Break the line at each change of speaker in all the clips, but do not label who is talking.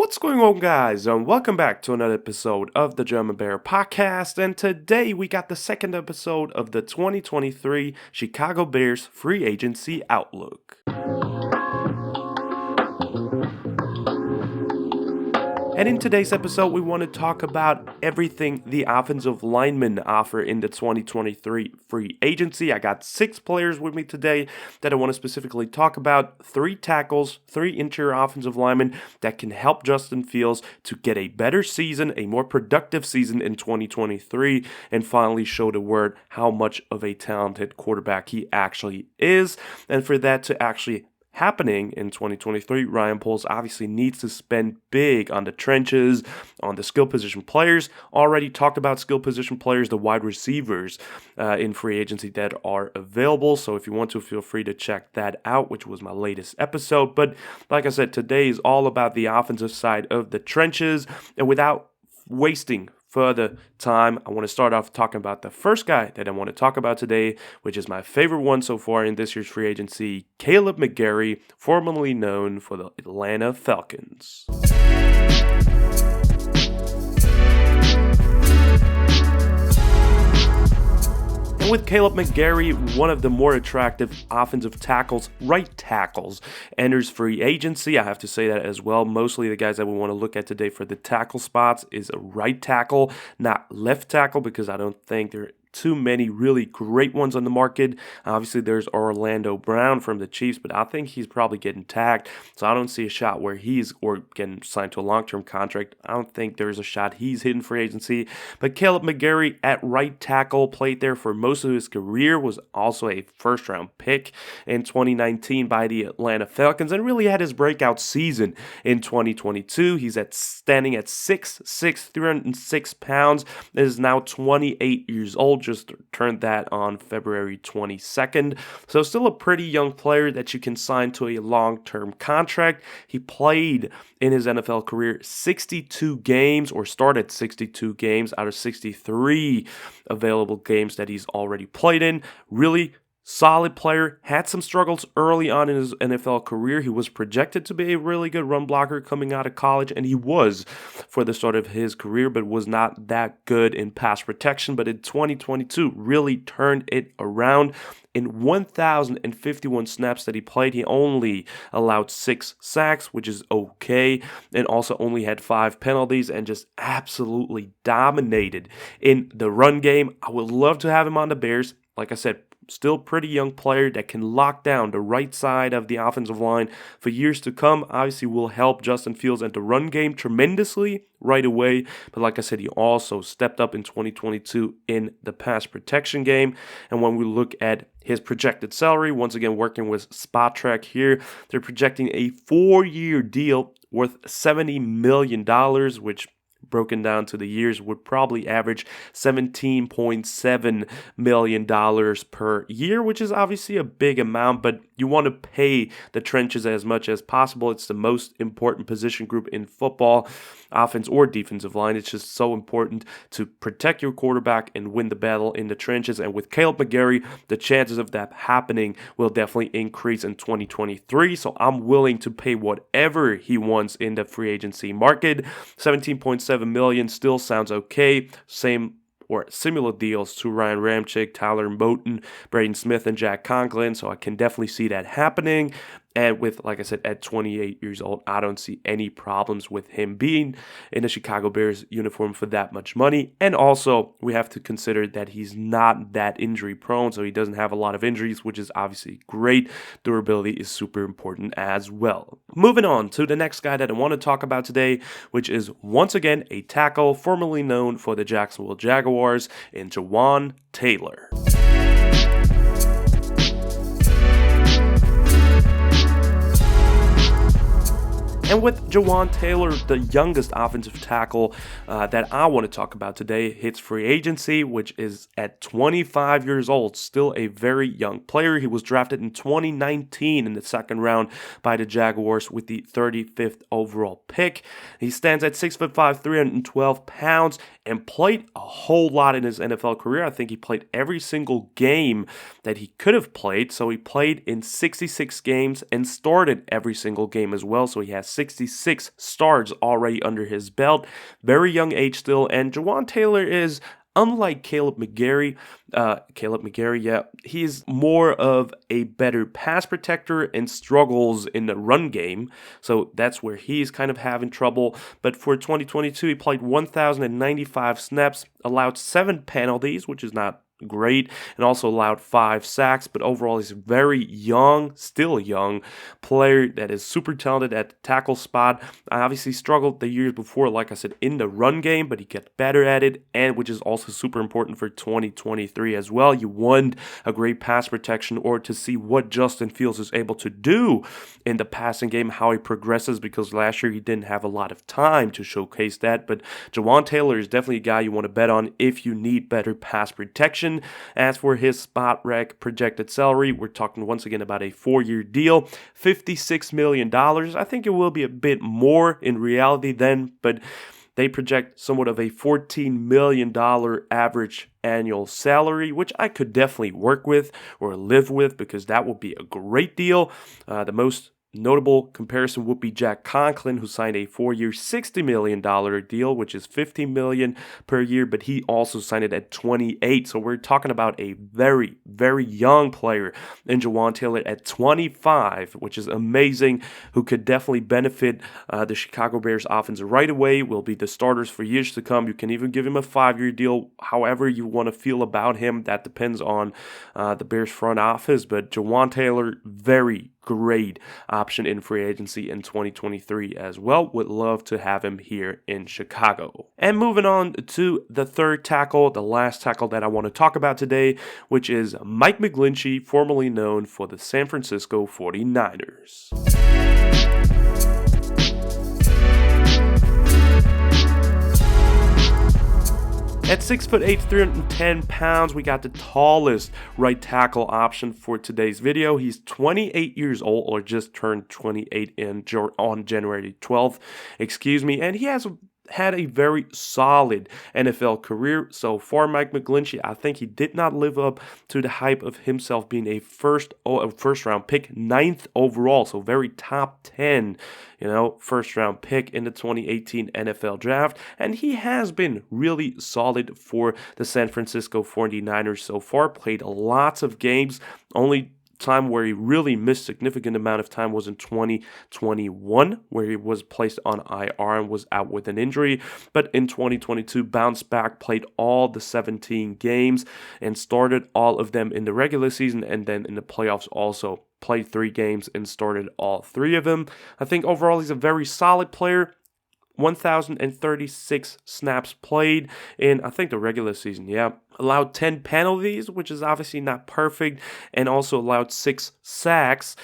What's going on, guys? Welcome back to another episode of the German Bear Podcast. And today we got the second episode of the 2023 Chicago Bears Free Agency Outlook. And in today's episode, we want to talk about everything the offensive linemen offer in the 2023 free agency. I got 6 players with me today that I want to specifically talk about. 3 tackles, 3 interior offensive linemen that can help Justin Fields to get a better season, a more productive season in 2023, and finally show the world how much of a talented quarterback he actually is. And for that to actually happening in 2023, Ryan Poles obviously needs to spend big on the trenches, on the skill position players. Already talked about skill position players, the wide receivers in free agency that are available. So if you want to, feel free to check that out, which was my latest episode. But like I said, today is all about the offensive side of the trenches. And without wasting further time, I want to start off talking about the first guy that I want to talk about today, which is my favorite one so far in this year's free agency, Caleb McGary, formerly known for the Atlanta Falcons. With Caleb McGary, one of the more attractive offensive tackles, right tackles, enters free agency. I have to say that as well. Mostly the guys that we want to look at today for the tackle spots is a right tackle, not left tackle, because I don't think they're too many really great ones on the market. Obviously, there's Orlando Brown from the Chiefs, but I think he's probably getting tagged, so I don't see a shot where he's or getting signed to a long-term contract. I don't think there's a shot he's hitting free agency. But Caleb McGary at right tackle, played there for most of his career, was also a first-round pick in 2019 by the Atlanta Falcons, and really had his breakout season in 2022. He's standing at 6'6", 306 pounds, and is now 28 years old. Just turned that on February 22nd. So still a pretty young player that you can sign to a long-term contract. He played in his NFL career 62 games, or started 62 games out of 63 available games that he's already played in. Really solid player, had some struggles early on in his NFL career. He was projected to be a really good run blocker coming out of college, and he was for the start of his career, but was not that good in pass protection. But in 2022, really turned it around. In 1,051 snaps that he played, he only allowed 6 sacks, which is okay, and also only had 5 penalties, and just absolutely dominated in the run game. I would love to have him on the Bears. Like I said, still pretty young player that can lock down the right side of the offensive line for years to come. Obviously will help Justin Fields and the run game tremendously right away. But like I said, he also stepped up in 2022 in the pass protection game. And when we look at his projected salary, once again working with Spot Track here, they're projecting a 4-year deal worth $70 million, which broken down to the years would probably average $17.7 million per year, which is obviously a big amount, but you want to pay the trenches as much as possible. It's the most important position group in football, offense or defensive line. It's just so important to protect your quarterback and win the battle in the trenches. And with Caleb McGary, the chances of that happening will definitely increase in 2023. So I'm willing to pay whatever he wants in the free agency market. $17.7 million still sounds okay. Same or similar deals to Ryan Ramczyk, Tyler Moton, Braden Smith, and Jack Conklin. So I can definitely see that happening. And with, like I said, at 28 years old, I don't see any problems with him being in the Chicago Bears uniform for that much money. And also, we have to consider that he's not that injury prone, so he doesn't have a lot of injuries, which is obviously great. Durability is super important as well. Moving on to the next guy that I want to talk about today, which is once again a tackle formerly known for the Jacksonville Jaguars in Juwan Taylor. And with Juwan Taylor, the youngest offensive tackle that I want to talk about today, hits free agency, which is at 25 years old, still a very young player. He was drafted in 2019 in the second round by the Jaguars with the 35th overall pick. He stands at 6'5", 312 pounds, and played a whole lot in his NFL career. I think he played every single game that he could have played. So he played in 66 games and started every single game as well. So he has 66 starts already under his belt. Very young age still, and Juwan Taylor is, unlike Caleb McGary, yeah, he's more of a better pass protector and struggles in the run game. So that's where he's kind of having trouble. But for 2022, he played 1,095 snaps, allowed 7 penalties, which is not great, and also allowed 5 sacks. But overall, he's a very young, still young player that is super talented at the tackle spot. I obviously struggled the years before, like I said, in the run game, but he gets better at it, and which is also super important for 2023 as well. You want a great pass protection, or to see what Justin Fields is able to do in the passing game, how he progresses, because last year he didn't have a lot of time to showcase that. But Juwan Taylor is definitely a guy you want to bet on if you need better pass protection. As for his spot rec projected salary, we're talking once again about a 4-year deal, $56 million. I think it will be a bit more in reality then, but they project somewhat of a $14 million average annual salary, which I could definitely work with or live with, because that would be a great deal. The most notable comparison would be Jack Conklin, who signed a 4-year, $60 million deal, which is $15 million per year, but he also signed it at 28. So we're talking about a very, very young player in Juwan Taylor at 25, which is amazing, who could definitely benefit the Chicago Bears offense right away, will be the starters for years to come. You can even give him a 5-year deal, however you want to feel about him. That depends on the Bears front office, but Juwan Taylor, very great option in free agency in 2023 as well. Would love to have him here in Chicago. And moving on to the third tackle, the last tackle that I want to talk about today, which is Mike McGlinchey, formerly known for the San Francisco 49ers. At 6'8", 310 pounds, we got the tallest right tackle option for today's video. He's 28 years old, or just turned 28 on January 12th, and he has had a very solid NFL career so far. Mike McGlinchey, I think he did not live up to the hype of himself being a first round pick, 9th overall, so very top 10, first round pick in the 2018 NFL draft. And he has been really solid for the San Francisco 49ers so far, played lots of games. Only time where he really missed significant amount of time was in 2021, where he was placed on IR and was out with an injury. But in 2022, bounced back, played all the 17 games, and started all of them in the regular season, and then in the playoffs also played 3 games and started all 3 of them. I think overall he's a very solid player. 1,036 snaps played in, I think, the regular season, Allowed 10 penalties, which is obviously not perfect, and also allowed 6 sacks,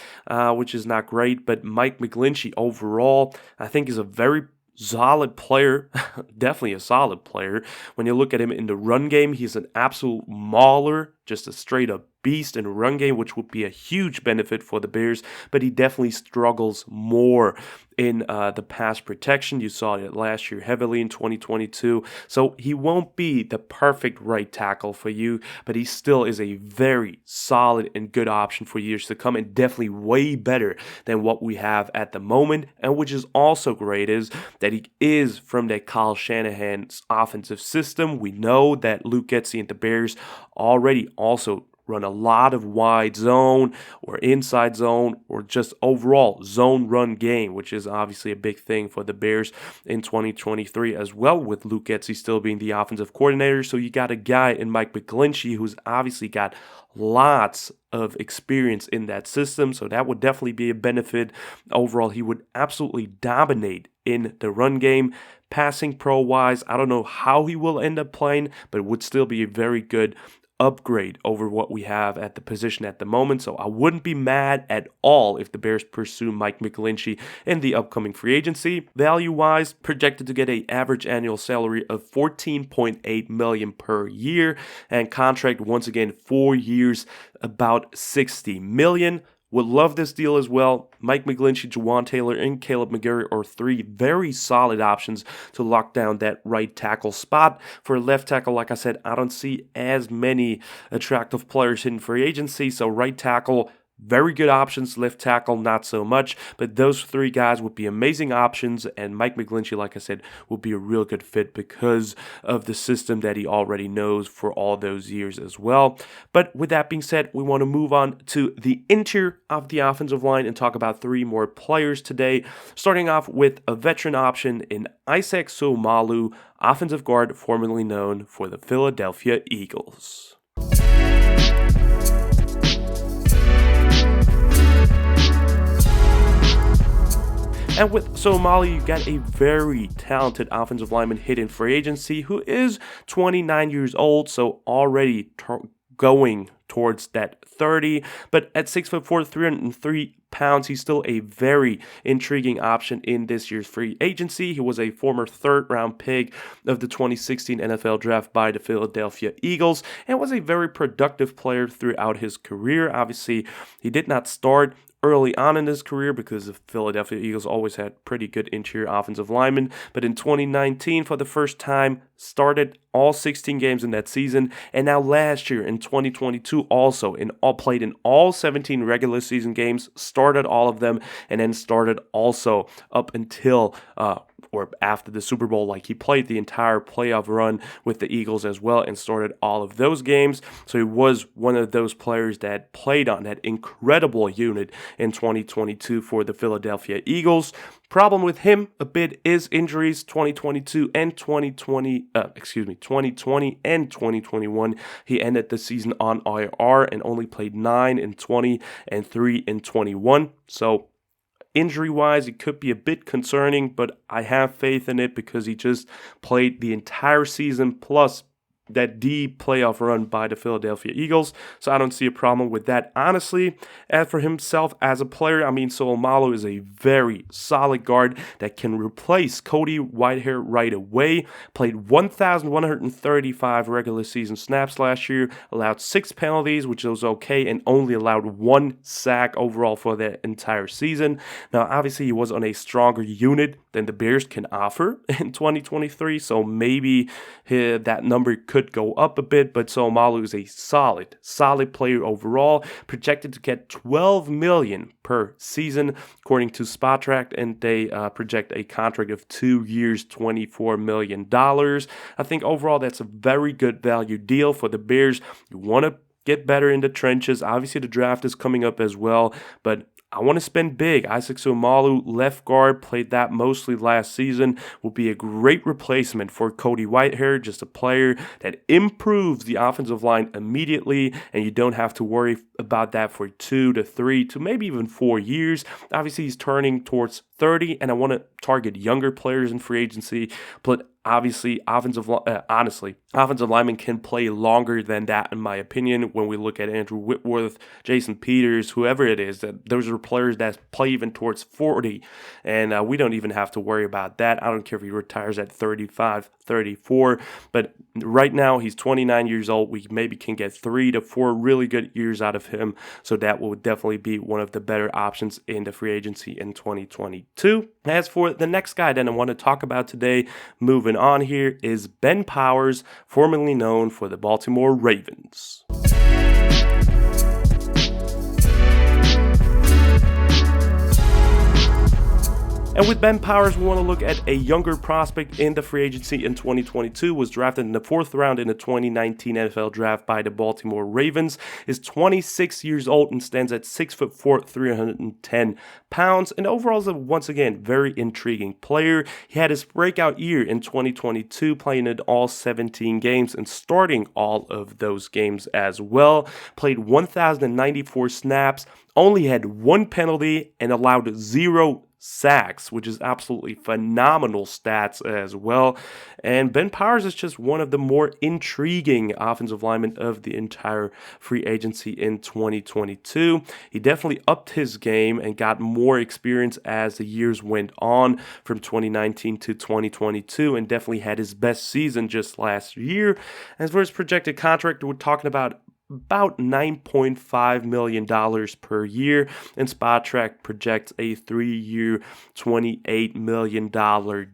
which is not great. But Mike McGlinchey overall, I think, is a very solid player, definitely a solid player. When you look at him in the run game, he's an absolute mauler, just a straight up beast in the run game, which would be a huge benefit for the Bears, but he definitely struggles more in the pass protection. You saw it last year heavily in 2022, so he won't be the perfect right tackle for you, but he still is a very solid and good option for years to come, and definitely way better than what we have at the moment. And which is also great is that he is from that Kyle Shanahan's offensive system. We know that Luke Getsy and the Bears already also run a lot of wide zone or inside zone or just overall zone run game, which is obviously a big thing for the Bears in 2023 as well, with Luke Getsy still being the offensive coordinator. So you got a guy in Mike McGlinchey who's obviously got lots of experience in that system, so that would definitely be a benefit. Overall, he would absolutely dominate in the run game. Passing pro-wise, I don't know how he will end up playing, but it would still be a very good upgrade over what we have at the position at the moment. So I wouldn't be mad at all if the Bears pursue Mike McGlinchey in the upcoming free agency. Value-wise, projected to get an average annual salary of $14.8 million per year, and contract once again 4 years, about $60 million. Would love this deal as well. Mike McGlinchey, Juwan Taylor, and Caleb McGary are 3 very solid options to lock down that right tackle spot. For left tackle, like I said, I don't see as many attractive players in free agency, so right tackle, very good options. Left tackle, not so much. But those three guys would be amazing options. And Mike McGlinchey, like I said, will be a real good fit because of the system that he already knows for all those years as well. But with that being said, we want to move on to the interior of the offensive line and talk about three more players today. Starting off with a veteran option in Isaac Seumalo, offensive guard formerly known for the Philadelphia Eagles. And with Seumalo, you got a very talented offensive lineman hidden free agency who is 29 years old, so already going towards that 30. But at 6'4", 303 pounds, he's still a very intriguing option in this year's free agency. He was a former third-round pick of the 2016 NFL Draft by the Philadelphia Eagles and was a very productive player throughout his career. Obviously, he did not start early on in his career because the Philadelphia Eagles always had pretty good interior offensive linemen, but in 2019 for the first time started all 16 games in that season, and now last year in 2022 also played in all 17 regular season games, started all of them, and then started also up until or after the Super Bowl. Like, he played the entire playoff run with the Eagles as well and started all of those games. So he was one of those players that played on that incredible unit in 2022 for the Philadelphia Eagles. Problem with him a bit is injuries. 2020 and 2021. He ended the season on IR and only played 9 in 20 and 3 in 21. So injury-wise, it could be a bit concerning, but I have faith in it because he just played the entire season plus that deep playoff run by the Philadelphia Eagles, so I don't see a problem with that, honestly. As for himself as a player, I mean, Seumalo is a very solid guard that can replace Cody Whitehair right away. Played 1,135 regular season snaps last year, allowed 6 penalties, which was okay, and only allowed 1 sack overall for the entire season. Now, obviously, he was on a stronger unit than the Bears can offer in 2023, so maybe that number could go up a bit, but Seumalo is a solid player overall, projected to get $12 million per season according to Spotrac, and they project a contract of 2 years, $24 million. I think overall that's a very good value deal for the Bears. You want to get better in the trenches. Obviously, the draft is coming up as well, but I want to spend big. Isaac Seumalo, left guard, played that mostly last season, will be a great replacement for Cody Whitehair, just a player that improves the offensive line immediately, and you don't have to worry about that for 2 to 3 to maybe even 4 years. Obviously, he's turning towards 30, and I want to target younger players in free agency, but obviously, offensive linemen can play longer than that, in my opinion. When we look at Andrew Whitworth, Jason Peters, whoever it is, that those are players that play even towards 40, and we don't even have to worry about that. I don't care if he retires at 35, 34, but right now he's 29 years old. We maybe can get 3 to 4 really good years out of him, so that will definitely be one of the better options in the free agency in 2022. As for the next guy that I want to talk about today, moving on here, is Ben Powers, formerly known for the Baltimore Ravens. And with Ben Powers, we want to look at a younger prospect in the free agency in 2022. Was drafted in the 4th round in the 2019 NFL Draft by the Baltimore Ravens. Is 26 years old and stands at 6'4", 310 pounds. And overall is once again, very intriguing player. He had his breakout year in 2022, playing in all 17 games and starting all of those games as well. Played 1,094 snaps, only had 1 penalty, and allowed 0 sacks, which is absolutely phenomenal stats as well. And Ben Powers is just one of the more intriguing offensive linemen of the entire free agency in 2022. He definitely upped his game and got more experience as the years went on from 2019 to 2022, and definitely had his best season just last year. As for his projected contract, we're talking about about $9.5 million per year, and Spotrac projects a 3-year, $28 million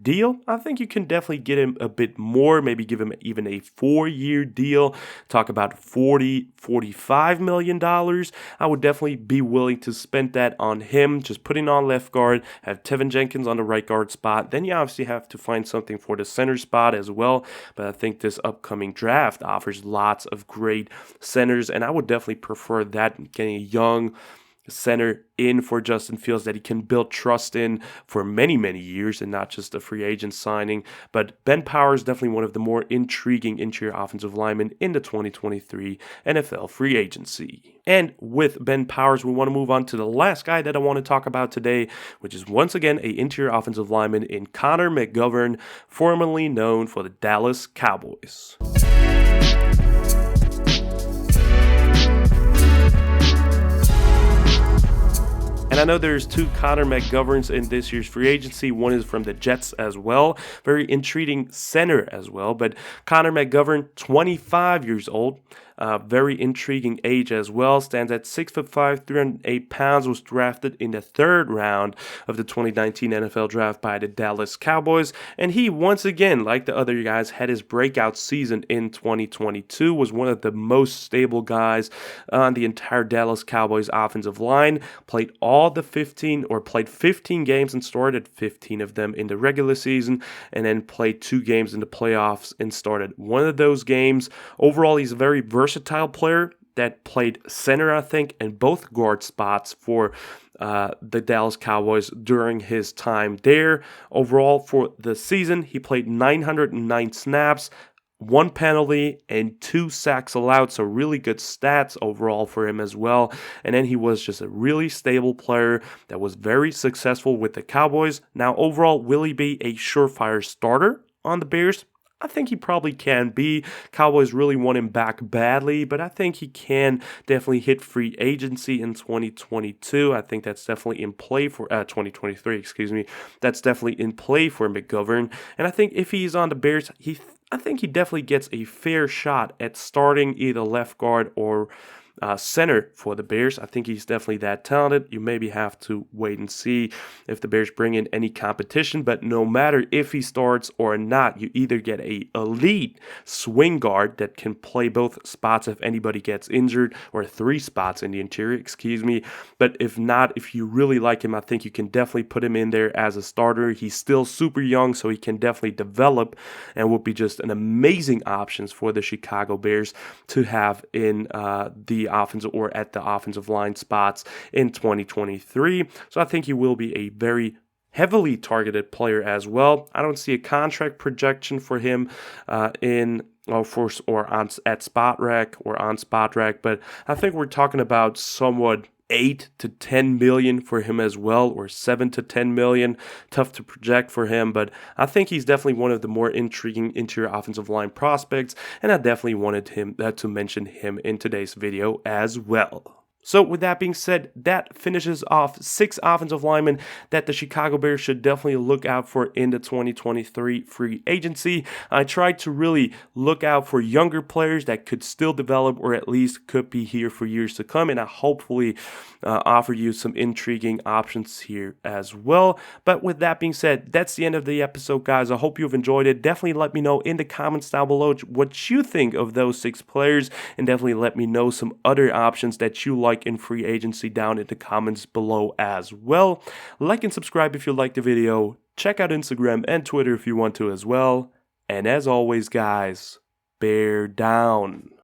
deal. I think you can definitely get him a bit more, maybe give him even a 4-year deal. Talk about $45 million. I would definitely be willing to spend that on him, just putting on left guard, have Tevin Jenkins on the right guard spot. Then you obviously have to find something for the center spot as well, but I think this upcoming draft offers lots of great centers, and I would definitely prefer that, getting a young center in for Justin Fields that he can build trust in for many, many years and not just a free agent signing. But Ben Powers is definitely one of the more intriguing interior offensive linemen in the 2023 NFL free agency. And with Ben Powers, we want to move on to the last guy that I want to talk about today, which is once again an interior offensive lineman in Connor McGovern, formerly known for the Dallas Cowboys. And I know there's 2 Connor McGoverns in this year's free agency. One is from the Jets as well. Very intriguing center as well. But Connor McGovern, 25 years old. Very intriguing age as well. Stands at 6'5", 308 pounds. Was drafted in the 3rd round of the 2019 NFL Draft by the Dallas Cowboys. And he, once again, like the other guys, had his breakout season in 2022. Was one of the most stable guys on the entire Dallas Cowboys offensive line. Played 15 games and started 15 of them in the regular season. And then played 2 games in the playoffs and started one of those games. Overall, he's a very versatile player that played center, I think, and both guard spots for the Dallas Cowboys during his time there. Overall, for the season, he played 909 snaps, 1 penalty, and 2 sacks allowed, so really good stats overall for him as well. And then he was just a really stable player that was very successful with the Cowboys. Now, overall, will he be a surefire starter on the Bears? I think he probably can be. Cowboys really want him back badly, but I think he can definitely hit free agency in 2022. I think that's definitely in play for 2023, excuse me. That's definitely in play for McGovern. And I think if he's on the Bears, I think he definitely gets a fair shot at starting either left guard or center for the Bears. I think he's definitely that talented. You maybe have to wait and see if the Bears bring in any competition, but no matter if he starts or not, you either get a elite swing guard that can play both spots if anybody gets injured, or 3 spots in the interior, excuse me. But if not, if you really like him, I think you can definitely put him in there as a starter. He's still super young, so he can definitely develop and will be just an amazing options for the Chicago Bears to have in the offensive or at the offensive line spots in 2023. So I think he will be a very heavily targeted player as well. I don't see a contract projection for him at Spotrac, but I think we're talking about somewhat 8 to 10 million for him as well, or 7 to 10 million. Tough to project for him, but I think he's definitely one of the more intriguing interior offensive line prospects, and I definitely wanted him to mention him in today's video as well. So with that being said, that finishes off 6 offensive linemen that the Chicago Bears should definitely look out for in the 2023 free agency. I tried to really look out for younger players that could still develop, or at least could be here for years to come, and I hopefully offer you some intriguing options here as well. But with that being said, that's the end of the episode, guys. I hope you've enjoyed it. Definitely let me know in the comments down below what you think of those 6 players, and definitely let me know some other options that you like in free agency down in the comments below as well. Like and subscribe if you liked the video. Check out Instagram and Twitter if you want to as well. And as always, guys, bear down.